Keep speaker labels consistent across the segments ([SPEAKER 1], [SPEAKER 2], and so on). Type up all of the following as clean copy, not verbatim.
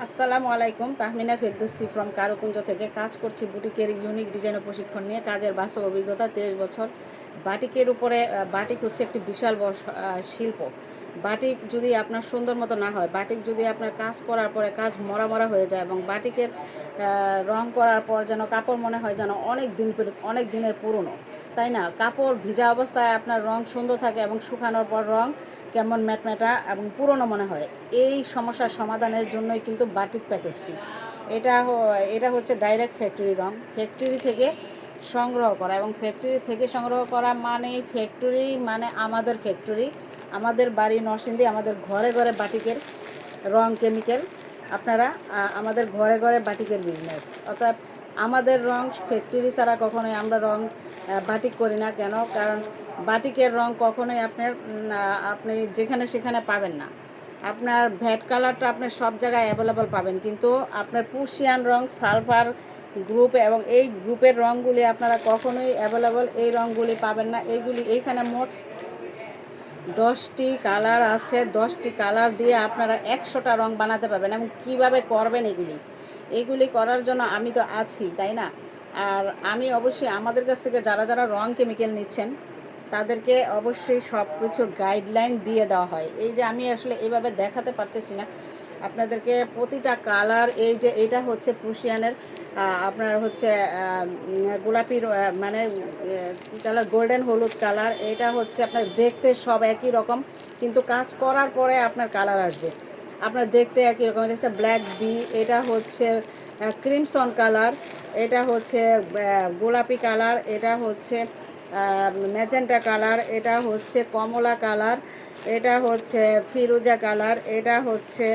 [SPEAKER 1] আসসালামু আলাইকুম। তাহমিনা ফেরদৌসী ফ্রম কারুকুঞ্জ থেকে কাজ করছি বুটিকের ইউনিক ডিজাইন ও প্রশিক্ষণ নিয়ে। কাজের বাস্তব অভিজ্ঞতা 23 বছর। বাটিকের উপরে বাটিক হচ্ছে একটি বিশাল বড় শিল্প। বাটিক যদি আপনার সুন্দর মতো না হয়, বাটিক যদি আপনার কাজ করার পরে কাজ মরা মরা হয়ে যায় এবং বাটিকের রং করার পর যেন কাপড় মনে হয় যেন অনেক দিনের পুরনো, তাই না? কাপড় ভিজা অবস্থায় আপনার রং সুন্দর থাকে এবং শুকানোর পর রং কেমন ম্যাটম্যাটা এবং পুরনো মনে হয়। এই সমস্যার সমাধানের জন্যই কিন্তু বাটিক প্যাকেজটি। এটা হচ্ছে ডাইরেক্ট ফ্যাক্টরি রং, ফ্যাক্টরি থেকে সংগ্রহ করা, এবং ফ্যাক্টরি থেকে সংগ্রহ করা মানে ফ্যাক্টরি মানে আমাদের ফ্যাক্টরি, আমাদের বাড়ি নরসিংদী, আমাদের ঘরে ঘরে বাটিকের রং কেমিক্যাল। আপনারা আমাদের ঘরে ঘরে বাটিকের বিজনেস, অর্থাৎ আমাদের রং ফ্যাক্টরি ছাড়া কখনোই আমরা রং বাটিক করি না। কেন? কারণ বাটিকের রং কখনোই আপনি যেখানে সেখানে পাবেন না। আপনার ভ্যাট কালারটা আপনি সব জায়গায় অ্যাভেলেবল পাবেন, কিন্তু আপনার প্রুশিয়ান রং, সালফার গ্রুপ এবং এই গ্রুপের রঙগুলি আপনারা কখনোই অ্যাভেলেবল এই রঙগুলি পাবেন না। এইখানে মোট 10টি কালার আছে। 10টি কালার দিয়ে আপনারা 100টা রং বানাতে পারবেন। এবং কীভাবে করবেন এগুলি করার জন্য আমি তো আছি, তাই না? আর আমি অবশ্যই আমাদের কাছ থেকে যারা যারা রং কেমিক্যাল নিচ্ছেন তাদেরকে অবশ্যই সব কিছুর গাইডলাইন দিয়ে দেওয়া হয়। এই যে আমি আসলে এইভাবে দেখাতে পারতেছি না আপনাদেরকে প্রতিটা কালার। এই যে এটা হচ্ছে প্রুশিয়ানের আপনার হচ্ছে গোলাপি মানে কালার, গোল্ডেন হলুদ কালার। এটা হচ্ছে আপনার দেখতে সব একই রকম, কিন্তু কাজ করার পরে আপনার কালার আসবে আপনার দেখতে একই রকম। এটা হচ্ছে ব্ল্যাক বি, এটা হচ্ছে ক্রিমসন কালার, এটা হচ্ছে গোলাপি কালার, এটা হচ্ছে ম্যাজেন্টা কালার, এটা হচ্ছে কমলা কালার, এটা হচ্ছে ফিরোজা কালার, এটা হচ্ছে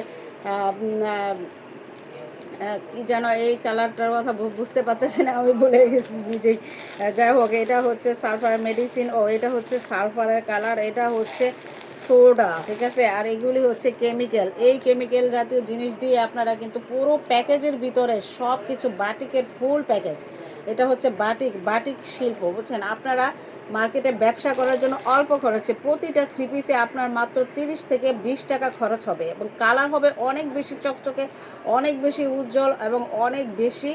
[SPEAKER 1] কি যেন এই কালারটার কথা বুঝতে পারতেছি না, আমি ভুলে গেছি নিজেই। যাই হোক, এটা হচ্ছে সালফার মেডিসিন, এটা হচ্ছে সালফারের কালার, এটা হচ্ছে সোডা, ঠিক আছে? আর এগুলি হচ্ছে কেমিক্যাল। এই কেমিক্যাল জাতীয় জিনিস দিয়ে আপনারা কিন্তু পুরো প্যাকেজের ভিতরে সব কিছু বাটিকের ফুল প্যাকেজ। এটা হচ্ছে বাটিক শিল্প, বুঝছেন? আপনারা মার্কেটে ব্যবসা করার জন্য অল্প খরচে প্রতিটা 3 পিসে আপনার মাত্র 30 থেকে 20 টাকা খরচ হবে, এবং কালার হবে অনেক বেশি চকচকে, অনেক বেশি উজ্জ্বল এবং অনেক বেশি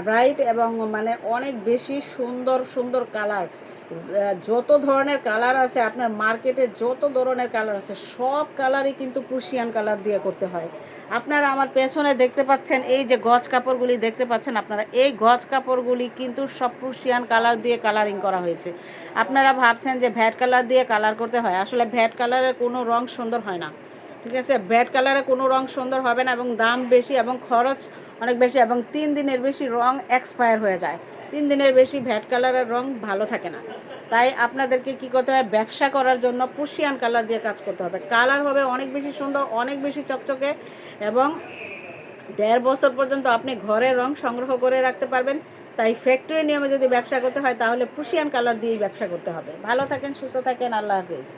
[SPEAKER 1] ব্রাইট এবং মানে অনেক বেশি সুন্দর সুন্দর কালার। যত ধরনের কালার আছে আপনার মার্কেটে, যত ধরনের কালার আছে সব কালারই কিন্তু প্রুশিয়ান কালার দিয়ে করতে হয়। আপনারা আমার পেছনে দেখতে পাচ্ছেন এই যে গজ কাপড়গুলি দেখতে পাচ্ছেন আপনারা, এই গজ কাপড়গুলি কিন্তু সব প্রুশিয়ান কালার দিয়ে কালারিং করা হয়েছে। আপনারা ভাবছেন যে ভ্যাট কালার দিয়ে কালার করতে হয়, আসলে ভ্যাট কালারের কোনো রং সুন্দর হয় না, ঠিক আছে? ভ্যাট কালারে কোনো রং সুন্দর হবে না, এবং দাম বেশি এবং খরচ অনেক বেশি, এবং 3 দিনের বেশি রং এক্সপায়ার হয়ে যায়। 3 দিনের বেশি ভ্যাট কালারের রং ভালো থাকে না। তাই আপনাদেরকে কি করতে হবে? ব্যবসা করার জন্য প্রুশিয়ান কালার দিয়ে কাজ করতে হবে। কালার হবে অনেক বেশি সুন্দর, অনেক বেশি চকচকে, এবং 1.5 বছর পর্যন্ত আপনি ঘরে রং সংগ্রহ করে রাখতে পারবেন। তাই ফ্যাক্টরি নিয়মে যদি ব্যবসা করতে হয় তাহলে প্রুশিয়ান কালার দিয়েই ব্যবসা করতে হবে। ভালো থাকেন, সুস্থ থাকেন, আল্লাহ হাফিজ।